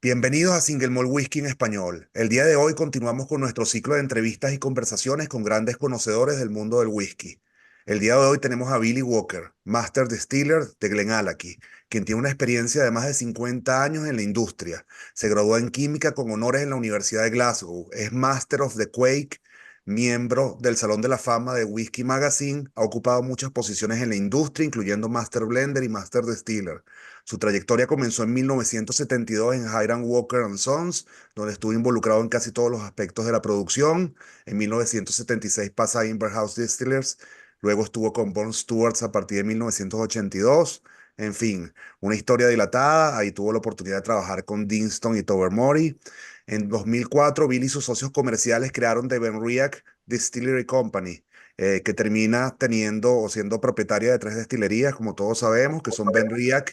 Bienvenidos a Single Malt Whisky en español. El día de hoy continuamos con nuestro ciclo de entrevistas y conversaciones con grandes conocedores del mundo del whisky. El día de hoy tenemos a Billy Walker, Master Distiller de GlenAllachie, quien tiene una experiencia de más de 50 años en la industria. Se graduó en química con honores en la Universidad de Glasgow. Es Master of the Quake, miembro del Salón de la Fama de Whisky Magazine. Ha ocupado muchas posiciones en la industria, incluyendo Master Blender y Master Distiller. Su trayectoria comenzó en 1972 en Hiram Walker Sons, donde estuvo involucrado en casi todos los aspectos de la producción. En 1976 pasa a Inverhouse Distillers, luego estuvo con Bon Stewarts a partir de 1982. En fin, una historia dilatada. Ahí tuvo la oportunidad de trabajar con Dinston y Tobermory. En 2004, Bill y sus socios comerciales crearon The Benriach Distillery Company, que termina teniendo o siendo propietaria de tres destilerías, como todos sabemos, que son Benriach,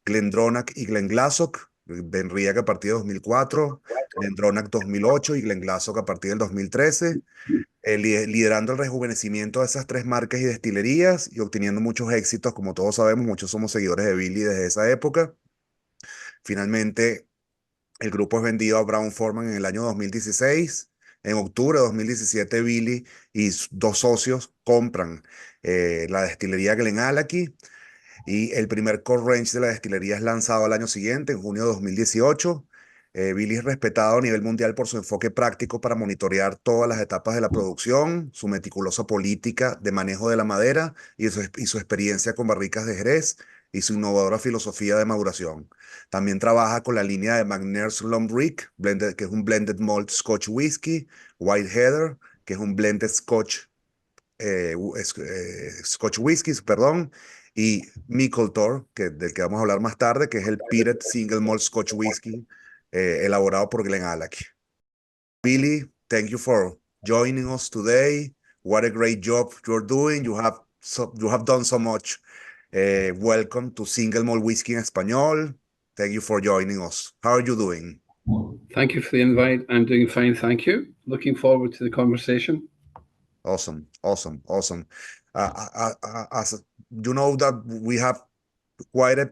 GlenDronach y GlenAllachie. Benriach a partir de 2004, GlenDronach 2008 y GlenAllachie a partir del 2013, liderando el rejuvenecimiento de esas tres marcas y destilerías y obteniendo muchos éxitos, como todos sabemos, muchos somos seguidores de Billy desde esa época. Finalmente, el grupo es vendido a Brown Forman en el año 2016. En octubre de 2017, Billy y dos socios compran la destilería GlenAllachie, y el primer core range de la destilería es lanzado al año siguiente, en junio de 2018. Billy es respetado a nivel mundial por su enfoque práctico para monitorear todas las etapas de la producción, su meticulosa política de manejo de la madera y su experiencia con barricas de Jerez y su innovadora filosofía de maduración. También trabaja con la línea de McNair's Lombrick, que es un blended malt Scotch whisky, White Heather, que es un blended Scotch whiskies, perdón, y Mickeltor, del que vamos a hablar más tarde, que es el Peated Single Malt Scotch Whisky, elaborado por GlenAllachie. Billy, thank you for joining us today. What a great job you're doing. You have done so much. Welcome to Single Malt Whisky en español. Thank you for joining us. How are you doing? Thank you for the invite. I'm doing fine, thank you. Looking forward to the conversation. Awesome, awesome, awesome. As you know that we have quite a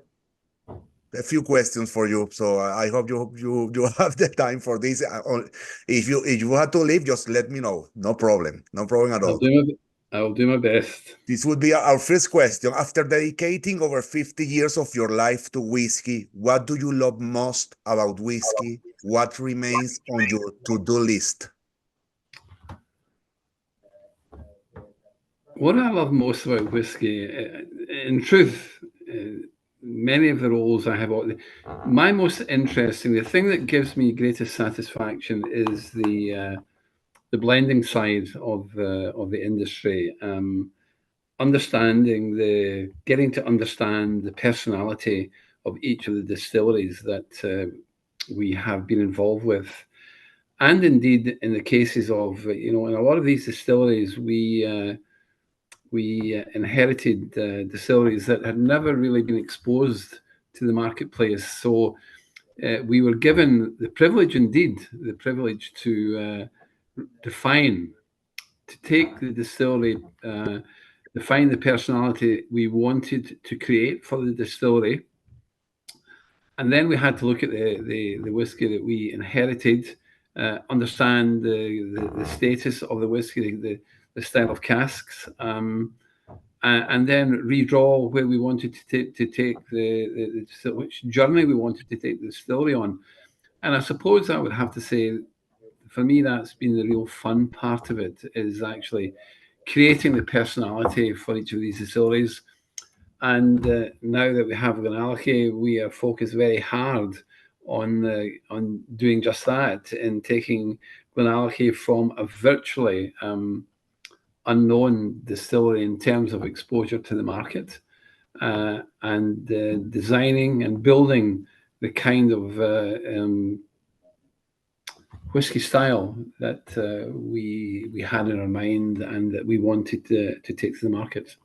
few questions for you, so I hope you have the time for this. If you have to leave, just let me know. No problem, no problem at all. I'll do my best. This would be our first question. After dedicating over 50 years of your life to whiskey, what do you love most about whiskey? What remains on your to-do list? What I love most about whiskey, in truth, many of the roles I have, my most interesting, the thing that gives me greatest satisfaction is the blending side of the industry. Getting to understand the personality of each of the distilleries that we have been involved with. And indeed, in the cases of, in a lot of these distilleries, we inherited distilleries that had never really been exposed to the marketplace. So we were given the privilege to take the distillery, define the personality we wanted to create for the distillery. And then we had to look at the whiskey that we inherited, understand the status of the whiskey, the style of casks, and then redraw where we wanted to take which journey we wanted to take the distillery on. And I suppose I would have to say, for me, that's been the real fun part of it, is actually creating the personality for each of these distilleries. And now that we have GlenAllachie, we are focused very hard on doing just that, and taking GlenAllachie from a virtually unknown distillery in terms of exposure to the market, and designing and building the kind of whiskey style that we had in our mind and that we wanted to take to the market.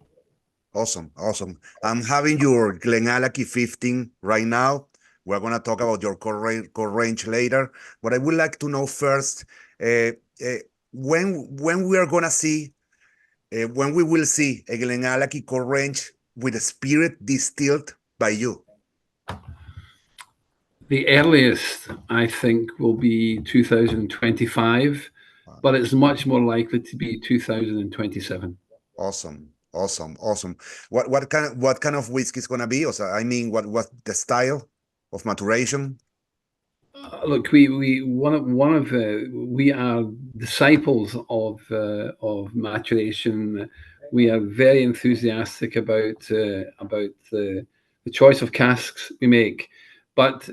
Awesome, awesome. I'm having your GlenAllachie 15 right now. We're going to talk about your core range later. But I would like to know first, when we are going to see, when we will see a GlenAllachie core range with a spirit distilled by you. The earliest, I think, will be 2025, but it's much more likely to be 2027. Awesome, awesome, awesome. What kind of whiskey is gonna be? Also, I mean, what the style of maturation? Look, we are disciples of maturation. We are very enthusiastic about the choice of casks we make. But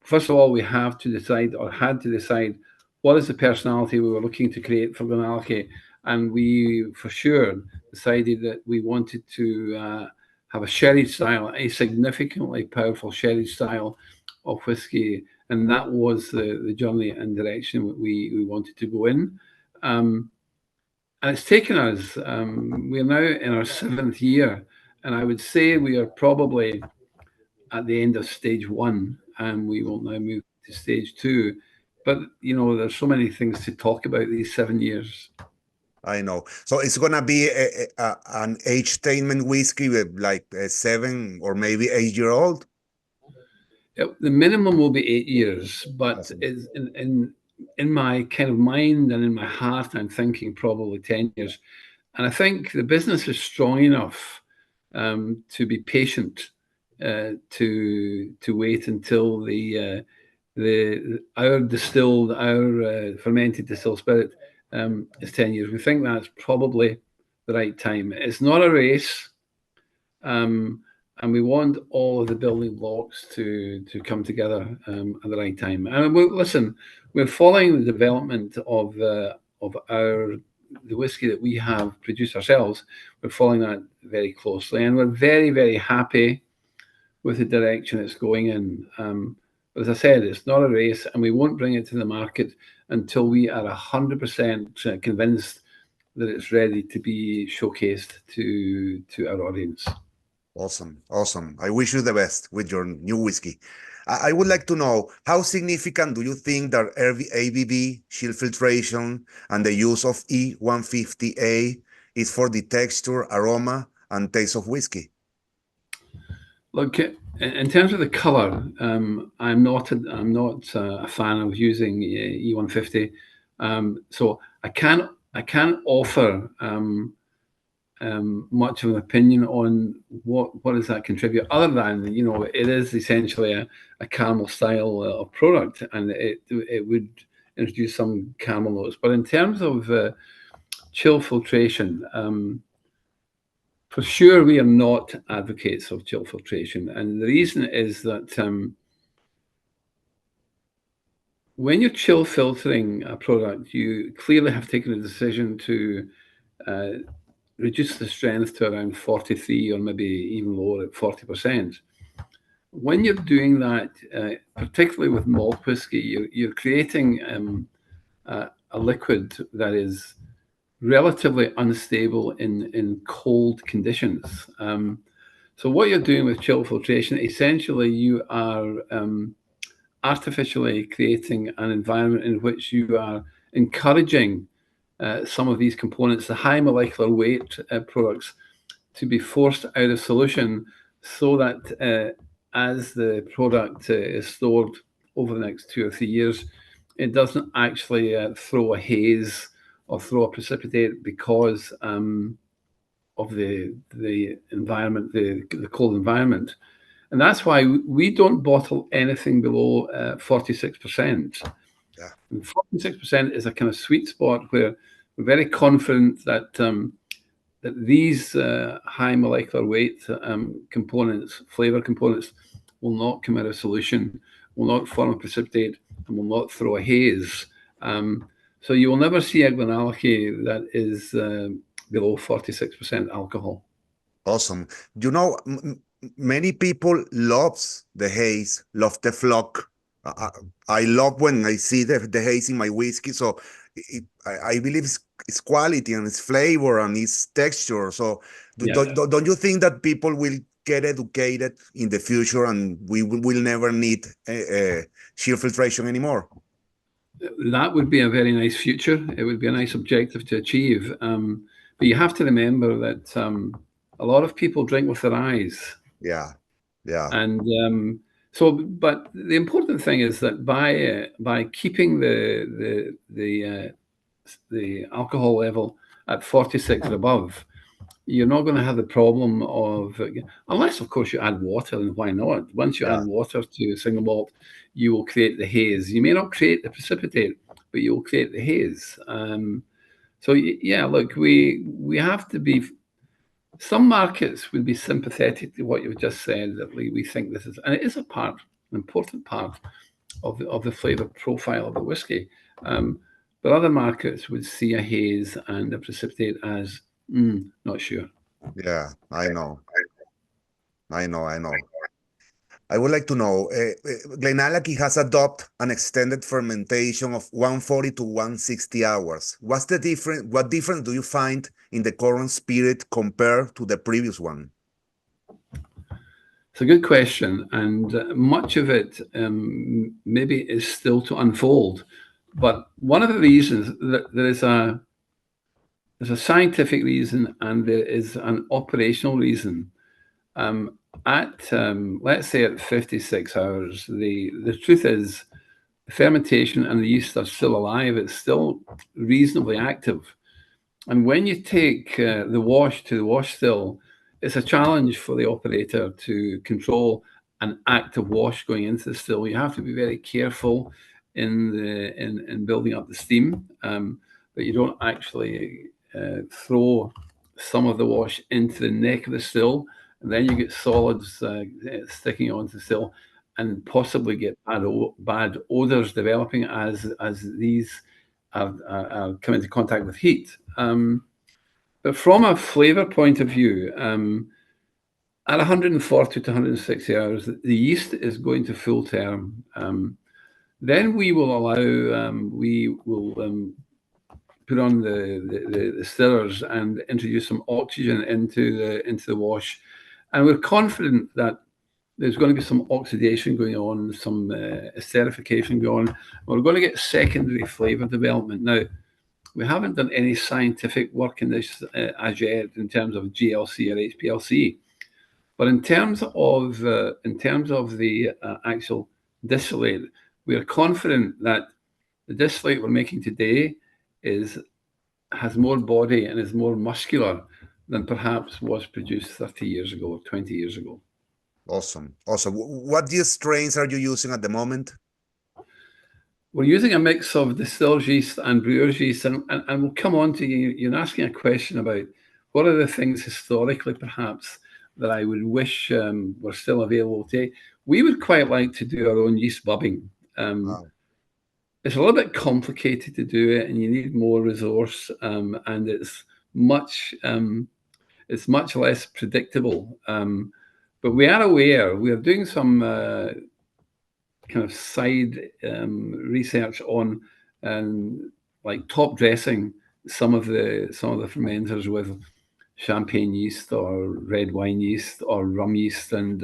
first of all, we have to decide, or had to decide, what is the personality we were looking to create for GlenAllachie, and we for sure decided that we wanted to have a sherry style, a significantly powerful sherry style of whiskey, and that was the journey and direction we wanted to go in. And it's taken us, we're now in our 7th year, and I would say we are probably at the end of stage 1, and we will now move to stage 2. But, you know, there's so many things to talk about these 7 years. I know. So it's gonna be an age statement whiskey with like a 7 or maybe 8 year old. The minimum will be 8 years, but Awesome. is in my kind of mind and in my heart, I'm thinking probably 10 years. And I think the business is strong enough to be patient, to wait until our fermented distilled spirit is 10 years. We think that's probably the right time. It's not a race. And we want all of the building blocks to come together at the right time. And listen, we're following the development of the whiskey that we have produced ourselves. We're following that very closely, and we're very, very happy with the direction it's going in. But as I said, it's not a race, and we won't bring it to the market until we are 100% convinced that it's ready to be showcased to our audience. Awesome, awesome. I wish you the best with your new whiskey. I would like to know, how significant do you think that ABV, chill filtration, and the use of E150A is for the texture, aroma, and taste of whiskey? Look, in terms of the color, I'm not a fan of using E150, so I can't offer much of an opinion on what does that contribute, other than, you know, it is essentially a caramel style of product, and it would introduce some caramel notes. But in terms of chill filtration, for sure we are not advocates of chill filtration, and the reason is that when you're chill filtering a product, you clearly have taken a decision to reduce the strength to around 43, or maybe even lower at 40%. When you're doing that, particularly with malt whiskey, you're creating a liquid that is relatively unstable in cold conditions. So what you're doing with chill filtration, essentially you are artificially creating an environment in which you are encouraging some of these components, the high molecular weight products, to be forced out of solution, so that as the product is stored over the next 2 or 3 years, it doesn't actually throw a haze or throw a precipitate because of the environment, the cold environment. And that's why we don't bottle anything below 46%. Yeah. And 46% is a kind of sweet spot where we're very confident that that these high molecular weight components, flavor components, will not come out of solution, will not form a precipitate, and will not throw a haze. So you will never see a GlenAllachie that is below 46% alcohol. Awesome. You know, many people loves the haze, love the flock. I love when I see the haze in my whiskey. So I believe it's quality and its flavor and its texture. So Yeah. don't you think that people will get educated in the future, and we will never need chill filtration anymore? That would be a very nice future. It would be a nice objective to achieve. But you have to remember that a lot of people drink with their eyes. Yeah, yeah. And So, but the important thing is that by keeping the alcohol level at 46 or above, you're not going to have the problem of, unless of course you add water, and why not? Once you add Yeah. water to single malt, you will create the haze. You may not create the precipitate, but you will create the haze. So yeah, look, we have to be. Some markets would be sympathetic to what you've just said, that we think this is, and it is an important part of the flavour profile of the whiskey. But other markets would see a haze and a precipitate as not sure. Yeah, I know. I know. I would like to know, GlenAllachie has adopted an extended fermentation of 140 to 160 hours. What's the difference? What difference do you find in the current spirit compared to the previous one? It's a good question, and much of it maybe is still to unfold. But one of the reasons that there's a scientific reason and there is an operational reason. Let's say at 56 hours, the truth is the fermentation and the yeast are still alive. It's still reasonably active. And when you take the wash to the wash still, it's a challenge for the operator to control an active wash going into the still. You have to be very careful in building up the steam, but you don't actually throw some of the wash into the neck of the still, and then you get solids sticking onto the still, and possibly get bad odors developing as these are come into contact with heat. But from a flavour point of view, at 140 to 160 hours, the yeast is going to full term. Then we will put on the stillers and introduce some oxygen into the wash, and we're confident that there's going to be some oxidation going on, some esterification going on. We're going to get secondary flavour development. Now, we haven't done any scientific work in this as yet in terms of GLC or HPLC, but in terms of the actual distillate, we are confident that the distillate we're making today has more body and is more muscular than perhaps was produced 30 years ago or 20 years ago. Awesome. Awesome. What yeast strains are you using at the moment? We're using a mix of distillers yeast and brewers yeast, and we'll come on to you. You're asking a question about what are the things historically, perhaps, that I would wish were still available today. We would quite like to do our own yeast bubbing. Wow. It's a little bit complicated to do it, and you need more resource, and it's much less predictable. But we are aware. We are doing some kind of side research on like top dressing some of the fermenters with champagne yeast or red wine yeast or rum yeast, and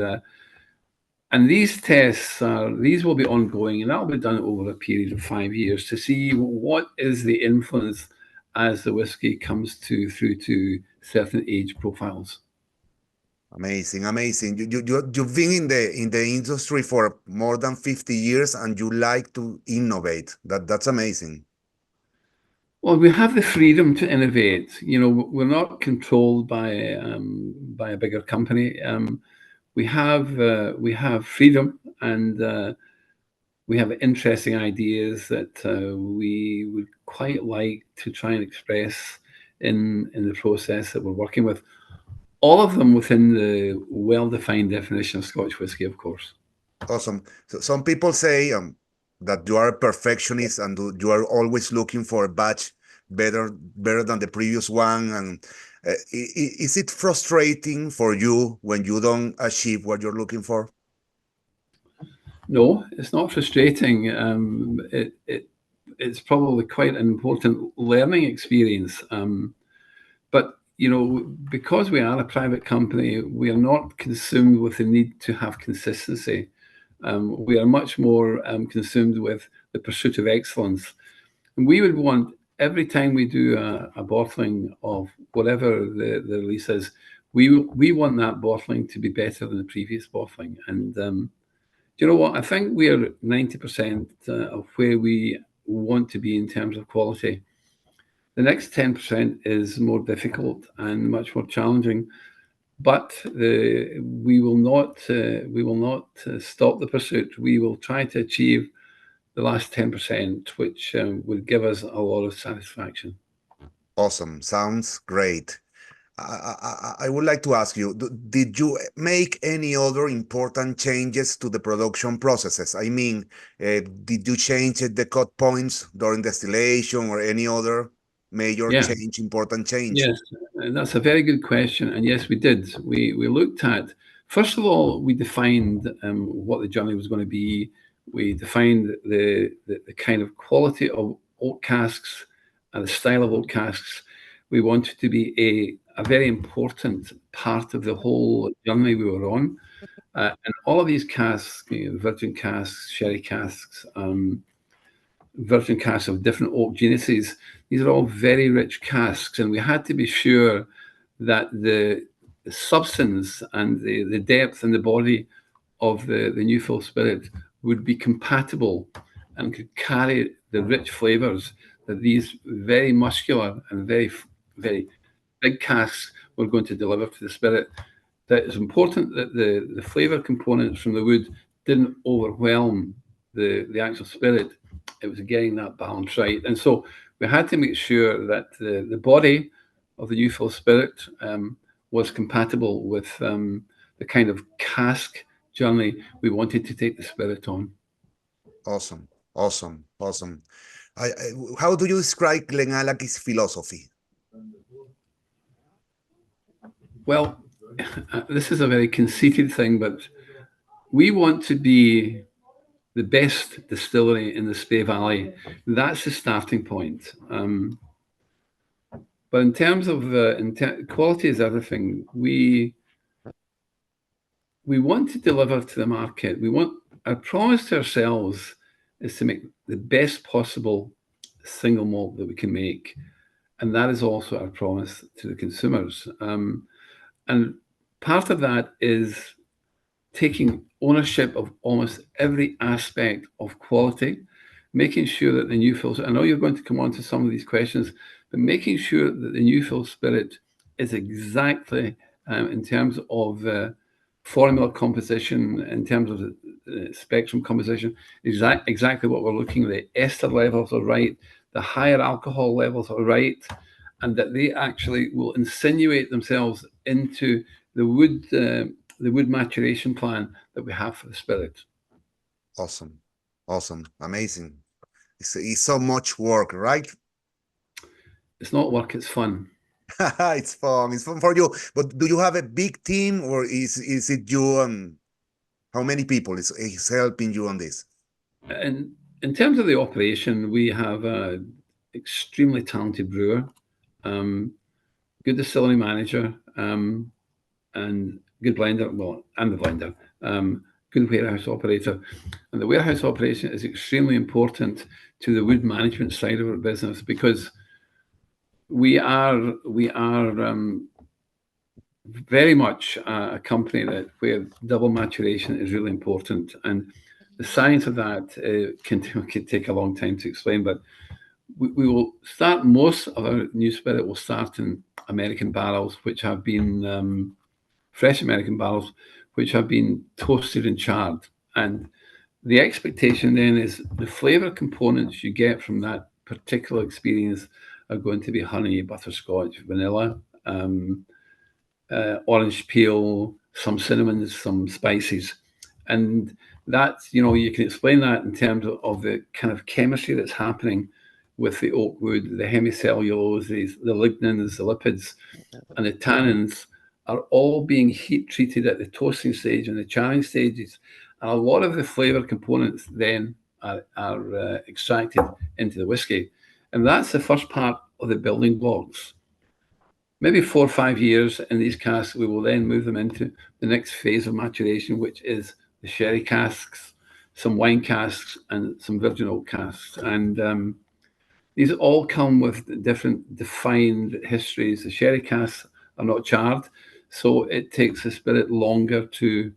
these tests these will be ongoing, and that'll be done over a period of 5 years to see what is the influence as the whiskey comes through to certain age profiles. Amazing, amazing. You've been in the industry for more than 50 years and you like to innovate. That's amazing. Well, we have the freedom to innovate. You know, we're not controlled by a bigger company. We have freedom, and we have interesting ideas that we would quite like to try and express in the process that we're working with. All of them within the well-defined definition of Scotch whisky, of course. Awesome. So some people say that you are a perfectionist and you are always looking for a batch better than the previous one. And is it frustrating for you when you don't achieve what you're looking for? No, it's not frustrating. It's probably quite an important learning experience. But you know, because we are a private company, we are not consumed with the need to have consistency. We are much more consumed with the pursuit of excellence. And we would want, every time we do a bottling of whatever the release is, we want that bottling to be better than the previous bottling. And Do you know what? I think we're 90% of where we want to be in terms of quality. The next 10% is more difficult and much more challenging, but we will not stop the pursuit. We will try to achieve the last 10%, which will give us a lot of satisfaction. Awesome. Sounds great. I would like to ask you, did you make any other important changes to the production processes? I mean, did you change the cut points during distillation or any other major Yeah, change, important change? yes, and that's a very good question. And yes, we did. We looked at, first of all, we defined what the journey was going to be. We defined the kind of quality of oak casks and the style of oak casks. We wanted to be a very important part of the whole journey we were on. And all of these casks, virgin casks, sherry casks, virgin casks of different oak genuses, these are all very rich casks, and we had to be sure that the substance and the depth and the body of the new full spirit would be compatible and could carry the rich flavors that these very muscular and very big casks were going to deliver to the spirit. That it's important that the flavor components from the wood didn't overwhelm the actual spirit. It was getting that balance right. And so we had to make sure that the body of the new full spirit was compatible with the kind of cask journey we wanted to take the spirit on. Awesome, awesome, awesome. How do you describe GlenAllachie's philosophy? Well, this is a very conceited thing, but we want to be the best distillery in the Spey Valley. That's the starting point. But in terms of quality is everything. We want to deliver to the market. Our promise to ourselves is to make the best possible single malt that we can make, and that is also our promise to the consumers. And part of that is taking ownership of almost every aspect of quality, making sure that the new full, I know you're going to come on to some of these questions, but making sure that the new full spirit is exactly in terms of formula composition, in terms of spectrum composition, exactly what we're looking at. The ester levels are right, the higher alcohol levels are right, and that they actually will insinuate themselves into the wood maturation plan that we have for the spirit. Awesome, awesome, amazing. It's so much work, right? It's not work, it's fun. It's fun. It's fun for you. But do you have a big team, or is it you? How many people is helping you on this? And in terms of the operation, we have an extremely talented brewer, good distillery manager, and good blender. Well, and the blender. Good warehouse operator, and the warehouse operation is extremely important to the wood management side of our business, because we are very much a company where double maturation is really important, and the science of that can take a long time to explain. But we will start, most of our new spirit will start in American barrels, which have been fresh American barrels, which have been toasted and charred. And the expectation then is the flavor components you get from that particular experience are going to be honey, butterscotch, vanilla, orange peel, some cinnamon, some spices. And that's, you can explain that in terms of the kind of chemistry that's happening with the oak wood, the hemicellulose, the lignins, the lipids, and the tannins are all being heat treated at the toasting stage and the charring stages. And a lot of the flavor components then are extracted into the whiskey. And that's the first part of the building blocks. Maybe 4 or 5 years in these casks, we will then move them into the next phase of maturation, which is the sherry casks, some wine casks, and some virgin oak casks. And these all come with different defined histories. The sherry casks are not charred, so it takes the spirit longer to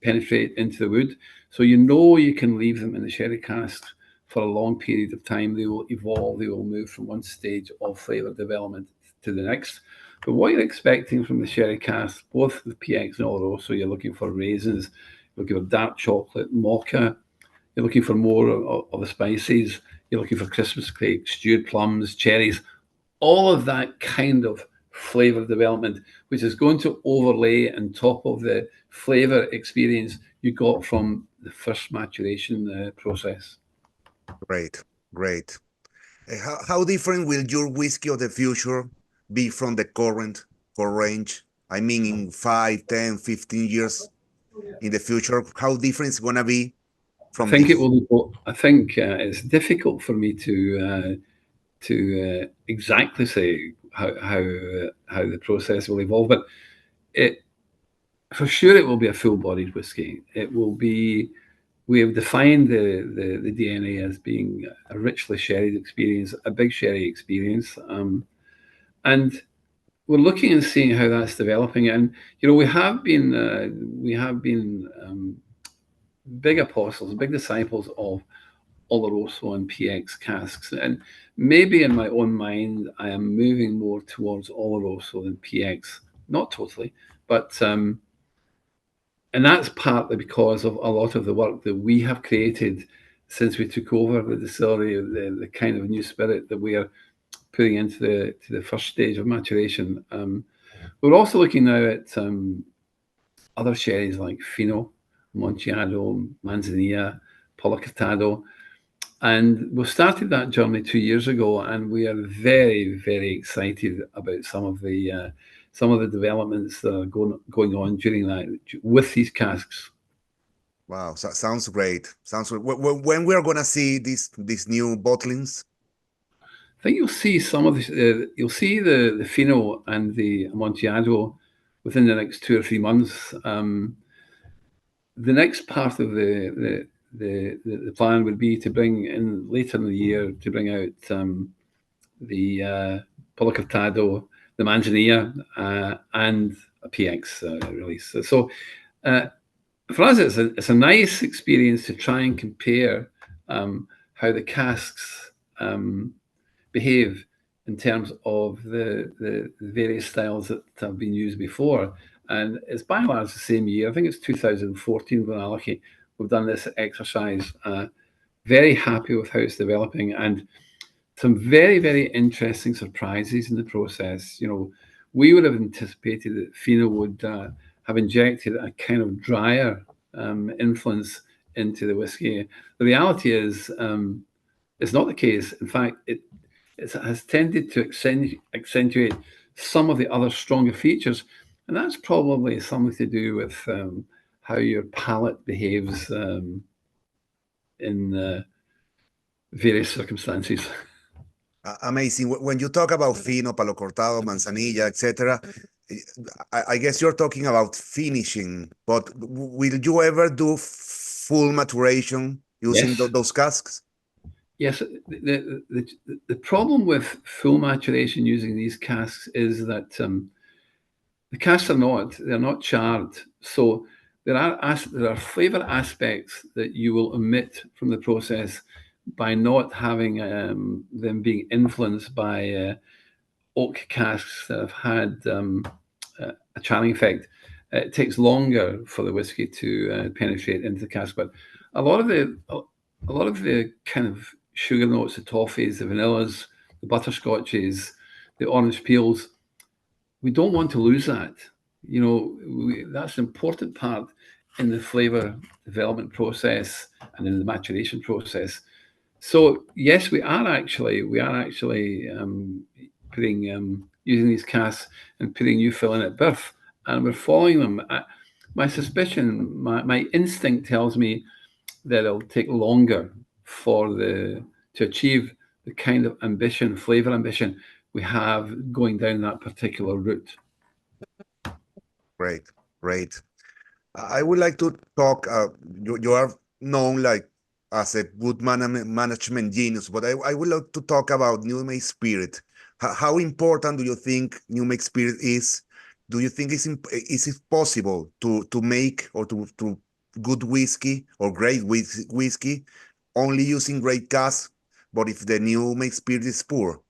penetrate into the wood. So you can leave them in the sherry cask for a long period of time. They will evolve, they will move from one stage of flavour development to the next. But what you're expecting from the sherry cask, both the PX and Oloroso, you're looking for raisins, you're looking for dark chocolate, mocha, you're looking for more of the spices, you're looking for Christmas cake, stewed plums, cherries, all of that kind of flavour development, which is going to overlay on top of the flavour experience you got from the first maturation process. Great, great. How different will your whiskey of the future be from the current core range? I mean, in 5, 10, 15 years in the future, how different it's going to be I from think it this? will be. I think it's difficult for me to exactly say how the process will evolve, but it for sure it will be a full-bodied whiskey. It will be. We have defined the DNA as being a richly sherried experience, a big sherry experience, and we're looking and seeing how that's developing. And we have been big apostles, big disciples of Oloroso and PX casks. And maybe in my own mind, I am moving more towards Oloroso than PX. Not totally, but and that's partly because of a lot of the work that we have created since we took over the distillery, the kind of new spirit that we are putting into the first stage of maturation. We're also looking now at other sherries like Fino, Amontillado, Manzanilla, Policatado. And we started that journey 2 years ago, and we are very, very excited about some of the developments that are going on during that with these casks. Wow, so, sounds great. Sounds great. When we are going to see these new bottlings? I think you'll see some of the you'll see the Fino and the Amontillado within the next 2 or 3 months. The next part of the plan would be to bring in later in the year to bring out the Policatado, the Manzanilla, and a PX release. So for us, it's a nice experience to try and compare how the casks behave in terms of the various styles that have been used before. And it's by and large the same year. I think it's 2014 GlenAllachie. We've done this exercise. Very happy with how it's developing, and some very, very interesting surprises in the process. We would have anticipated that Fino would have injected a kind of drier influence into the whiskey. The reality is, it's not the case. In fact, it has tended to accentuate some of the other stronger features, and that's probably something to do with how your palate behaves in various circumstances. Amazing. When you talk about Fino, Palo Cortado, Manzanilla, etc., I guess you're talking about finishing, but will you ever do full maturation using Yes. those casks? Yes, the problem with full maturation using these casks is that the casks they're not charred. So there are flavour aspects that you will omit from the process by not having them being influenced by oak casks that have had a charring effect. It takes longer for the whiskey to penetrate into the cask, but a lot of the kind of sugar notes, the toffees, the vanillas, the butterscotches, the orange peels, we don't want to lose that. That's an important part in the flavour development process and in the maturation process. So yes, we are actually putting using these casks and putting new fill in at birth, and we're following them. My suspicion, my instinct tells me that it'll take longer to achieve the kind of ambition, flavour ambition we have going down that particular route. Great, great. I would like to talk. You are known like as a good management genius, but I would like to talk about new make spirit. How important do you think new make spirit is? Do you think is it possible to make or to good whiskey or great whiskey only using great casks, but if the new make spirit is poor?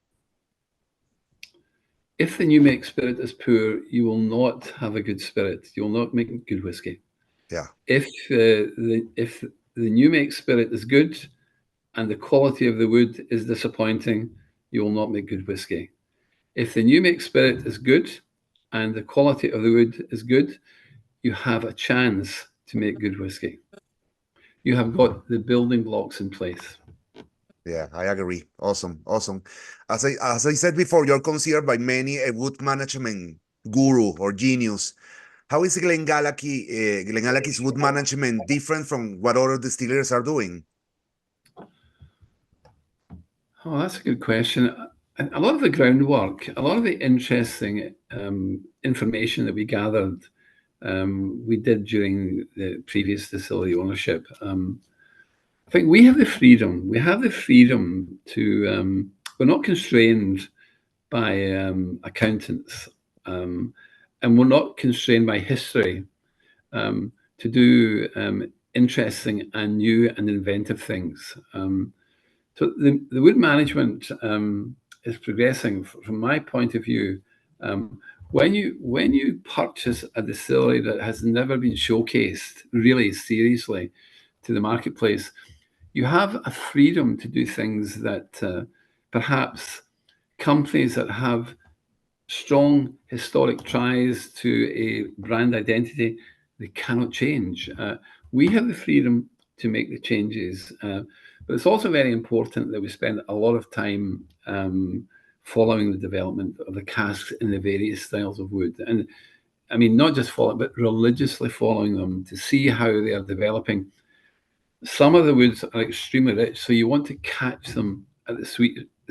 If the new make spirit is poor, you will not have a good spirit. You will not make good whiskey. Yeah. If the new make spirit is good and the quality of the wood is disappointing, you will not make good whiskey. If the new make spirit is good and the quality of the wood is good, you have a chance to make good whiskey. You have got the building blocks in place. Yeah, I agree. Awesome, awesome. As I said before, you're considered by many a wood management guru or genius. How is GlenAllachie's wood management different from what other distillers are doing? Oh, that's a good question. A lot of the groundwork, a lot of the interesting information that we gathered, we did during the previous distillery ownership. I think we have the freedom. We have the freedom to. We're not constrained by accountants, and we're not constrained by history to do interesting and new and inventive things. So the wood management is progressing from my point of view. When you purchase a distillery that has never been showcased really seriously to the marketplace, you have a freedom to do things that perhaps companies that have strong historic ties to a brand identity, they cannot change. We have the freedom to make the changes, but it's also very important that we spend a lot of time following the development of the casks in the various styles of wood. And I mean, not just following, but religiously following them to see how they are developing. Some of the woods are extremely rich, so you want to catch them at the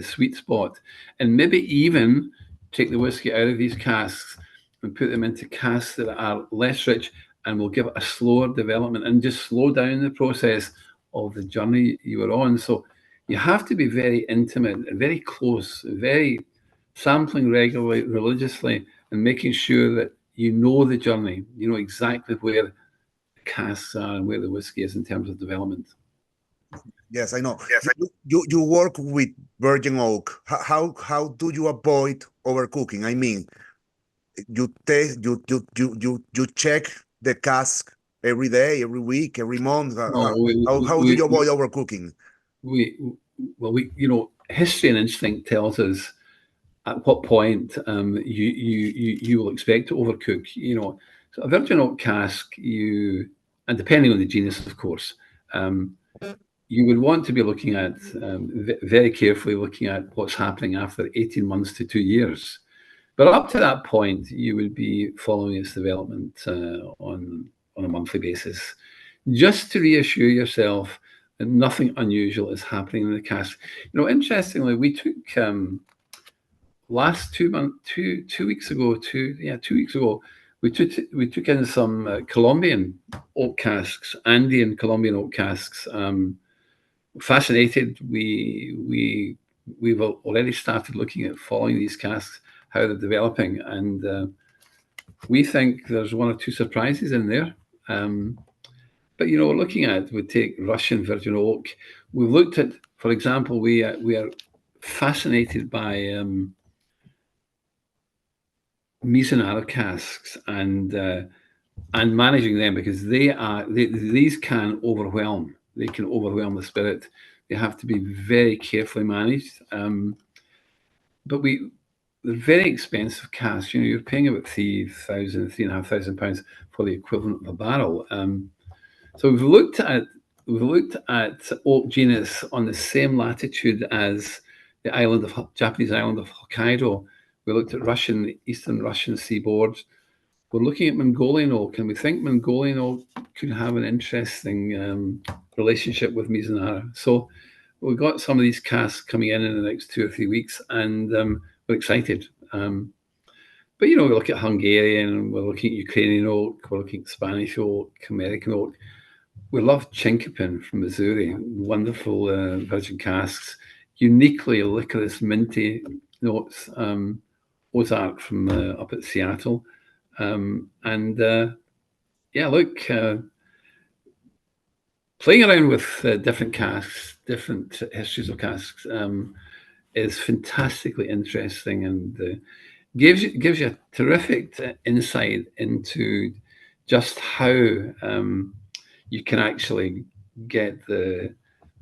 sweet spot, and maybe even take the whiskey out of these casks and put them into casks that are less rich and will give it a slower development and just slow down the process of the journey you were on. So you have to be very intimate, very close, very sampling regularly, religiously, and making sure that you know the journey, you know exactly where casks are and where the whiskey is in terms of development. Yes, I know. You work with virgin oak. How do you avoid overcooking? I mean, you taste you check the cask every day, every week, every month. No, How do you avoid overcooking? we, well, history and instinct tells us at what point you will expect to overcook. So a virgin oak cask, and depending on the genus, of course, you would want to be looking at very carefully looking at what's happening after 18 months to 2 years. But up to that point, you would be following its development on a monthly basis, just to reassure yourself that nothing unusual is happening in the cask. Interestingly, we took last 2 weeks ago, 2 weeks ago, we took in some Colombian oak casks, Andean Colombian oak casks. Fascinated. We've already started looking at following these casks, how they're developing, and we think there's one or two surprises in there. But we're looking at, we take Russian virgin oak. We've looked at, for example, we are fascinated by Mizunara casks and managing them, because these can overwhelm. They can overwhelm the spirit. They have to be very carefully managed. But they're very expensive casks. You're paying about £3,500 for the equivalent of a barrel. So we've looked at oak genus on the same latitude as the Japanese island of Hokkaido. We looked at Eastern Russian seaboard. We're looking at Mongolian oak, and we think Mongolian oak could have an interesting relationship with Mizunara. So we've got some of these casks coming in the next 2 or 3 weeks, and we're excited. But we look at Hungarian, we're looking at Ukrainian oak, we're looking at Spanish oak, American oak. We love Chinkopin from Missouri, wonderful virgin casks, uniquely licorice, minty notes. Ozark from up at Seattle. playing around with different casks, different histories of casks, is fantastically interesting, and gives you a terrific insight into just how you can actually get the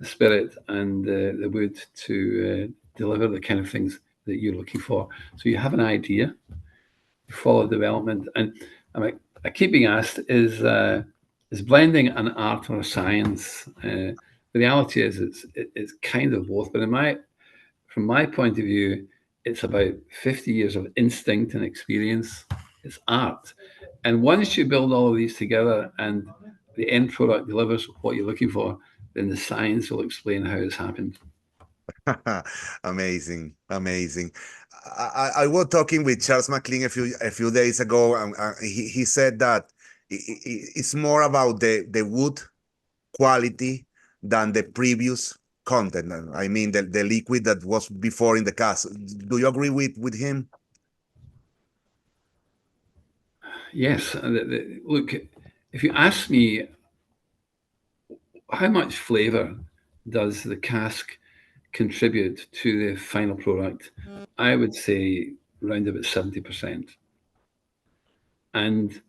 spirit and the wood to deliver the kind of things that you're looking for. So you have an idea, you follow development, and I keep being asked, is blending an art or a science? The reality is it's kind of both, but from my point of view, it's about 50 years of instinct and experience. It's art. And once you build all of these together and the end product delivers what you're looking for, then the science will explain how it's happened. Amazing, amazing. I was talking with Charles McLean a few days ago, and he said that it's more about the wood quality than the previous content. I mean, the liquid that was before in the cask. Do you agree with him? Yes. Look, if you ask me how much flavor does the cask contribute to the final product, I would say around about 70%. And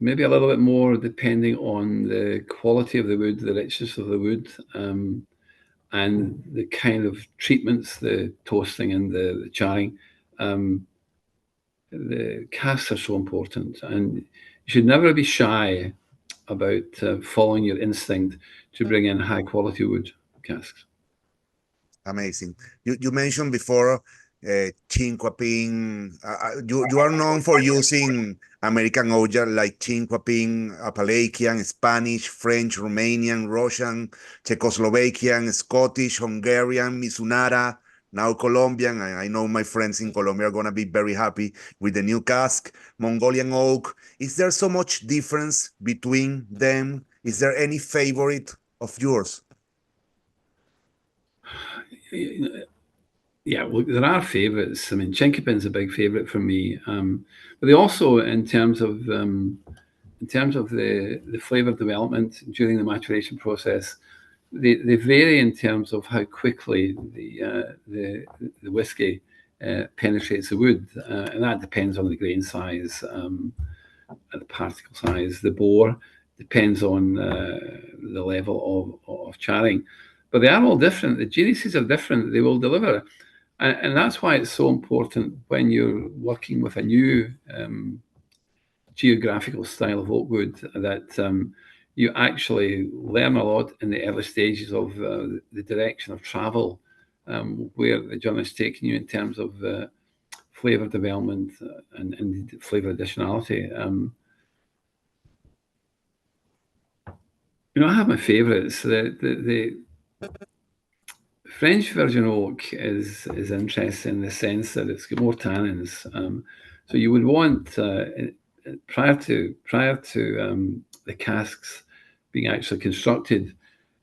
maybe a little bit more depending on the quality of the wood, the richness of the wood, and the kind of treatments, the toasting and the charring. The casks are so important, and you should never be shy about following your instinct to bring in high quality wood casks. Amazing. You mentioned before Chinquapin. You are known for using American oak like Chinquapin, Appalachian, Spanish, French, Romanian, Russian, Czechoslovakian, Scottish, Hungarian, Mizunara, now Colombian. I know my friends in Colombia are going to be very happy with the new cask, Mongolian oak. Is there so much difference between them? Is there any favorite of yours? Yeah, well, there are favourites. I mean, Chinkopin's a big favourite for me, but they also, in terms of the flavour development during the maturation process, they vary in terms of how quickly the whiskey penetrates the wood, and that depends on the grain size, the particle size, the bore, depends on the level of charring. But they are all different. The geniuses are different. They will deliver. And that's why it's so important when you're working with a new geographical style of oak wood that you actually learn a lot in the early stages of the direction of travel, where the journey is taking you in terms of flavour development and flavour additionality. I have my favourites. The French virgin oak is interesting in the sense that it's got more tannins. So you would want prior to the casks being actually constructed,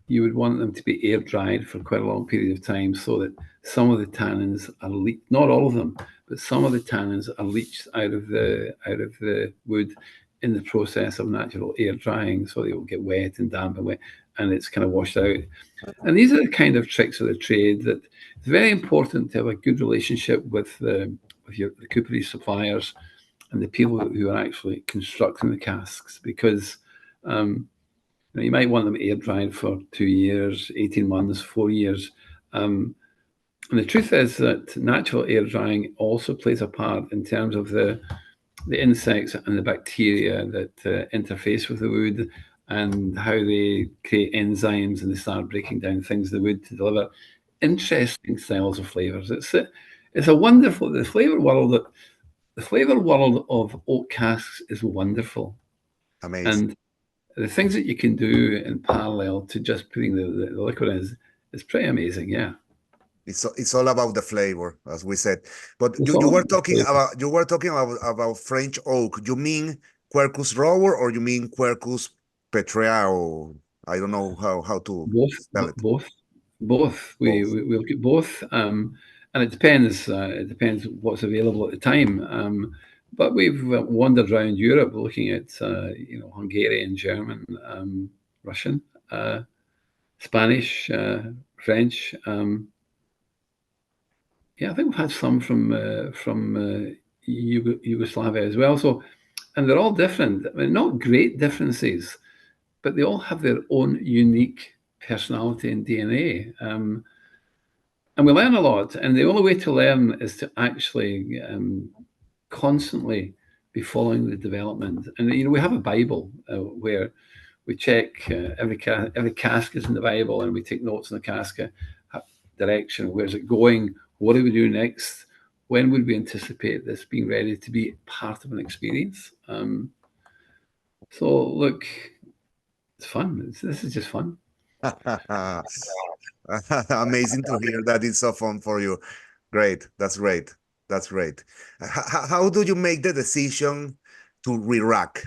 you would want them to be air dried for quite a long period of time, so that some of the tannins are leached. Not all of them, but some of the tannins are leached out of the wood in the process of natural air drying, so they will get wet and damp and wet, and it's kind of washed out. And these are the kind of tricks of the trade that it's very important to have a good relationship with the coopery suppliers and the people who are actually constructing the casks, because you might want them air dried for 2 years, 18 months, 4 years. And the truth is that natural air drying also plays a part in terms of the insects and the bacteria that interface with the wood, and how they create enzymes and they start breaking down things in the wood to deliver interesting styles of flavors. It's a wonderful, the flavor world of oak casks is wonderful. Amazing. And the things that you can do in parallel to just putting the liquid in is pretty amazing. Yeah. It's all about the flavor, as we said. But It's you all were about the talking flavor. about French oak. You mean Quercus rower, or you mean Quercus petrea? I don't know how to Both, spell it. both. Both. We look at both, and it depends. It depends what's available at the time. But we've wandered around Europe looking at Hungarian, German, Russian, Spanish, French. Yeah, I think we've had some from Yugoslavia as well. So, and they're all different. I mean, not great differences, but they all have their own unique personality and DNA. And we learn a lot. And the only way to learn is to actually constantly be following the development. And we have a Bible where we check every cask is in the Bible, and we take notes on the cask, direction, where's it going, what do we do next, when would we anticipate this being ready to be part of an experience. So look, it's fun. This is just fun. Amazing to hear that it's so fun for you. Great. That's great. That's great. How do you make the decision to re-rack?